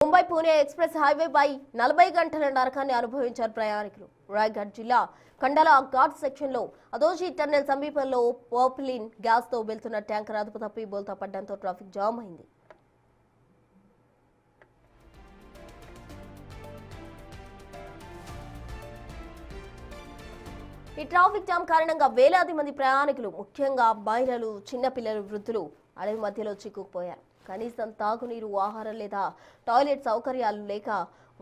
Mumbai Pune express హైవేపై 40 గంటల నరకాన్ని అనుభవించారు ప్రయాణికులు. రాయ్గఢ్ జిల్లా కండలా ఘాట్ సెక్షన్లో అదోజీ టన్నెల్ సమీపంలో పోర్పిలిన్ గ్యాస్తో వెళ్తున్న ట్యాంకర్ అదుపు తప్పి బోల్తా పడడంతో ట్రాఫిక్ జామ్ అయింది. ఈ ట్రాఫిక్ జామ్ కారణంగా వేలాది మంది ప్రయాణికులు, ముఖ్యంగా మహిళలు, చిన్నపిల్లలు, వృద్ధులు అడవి మధ్యలో చిక్కుకుపోయారు. కనీసం తాగునీరు, ఆహారం లేదా టాయిలెట్ సౌకర్యాలు లేక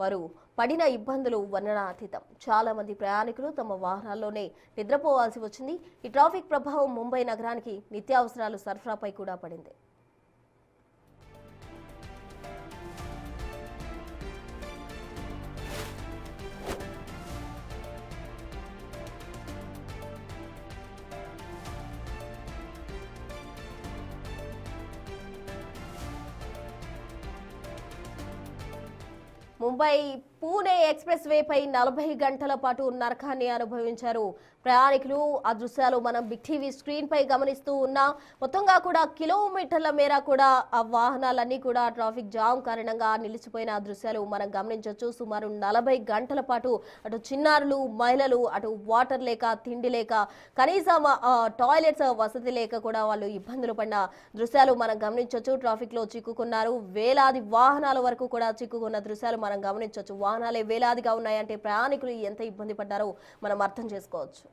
వారు పడిన ఇబ్బందులు వర్ణనాతీతం. చాలా మంది ప్రయాణికులు తమ వాహనాల్లోనే నిద్రపోవాల్సి వచ్చింది. ఈ ట్రాఫిక్ ప్రభావం ముంబై నగరానికి నిత్యావసరాలు సరఫరాపై కూడా పడింది. ముంబై పూణే ఎక్స్ప్రెస్ వేపై 40 గంటల పాటు నరకాన్ని అనుభవించారు ప్రయాణికులు. ఆ దృశ్యాలు మనం బిగ్ టీవీ స్క్రీన్ పై గమనిస్తూ ఉన్నాం. మొత్తంగా కూడా కిలోమీటర్ల మేర కూడా ఆ వాహనాలన్నీ కూడా ట్రాఫిక్ జామ్ కారణంగా నిలిచిపోయిన ఆ దృశ్యాలు మనం గమనించవచ్చు. సుమారు 40 గంటల పాటు అటు చిన్నారులు, మహిళలు, అటు వాటర్ లేక, తిండి లేక, కనీసం టాయిలెట్స్ వసతి లేక కూడా వాళ్ళు ఇబ్బందులు పడిన దృశ్యాలు మనం గమనించవచ్చు. ట్రాఫిక్ లో చిక్కుకున్నారు. వేలాది వాహనాల వరకు కూడా చిక్కుకున్న దృశ్యాలు మనం గమనించవచ్చు. వాహనాలే వేలాదిగా ఉన్నాయంటే ప్రయాణికులు ఎంత ఇబ్బంది పడ్డారో మనం అర్థం చేసుకోవచ్చు.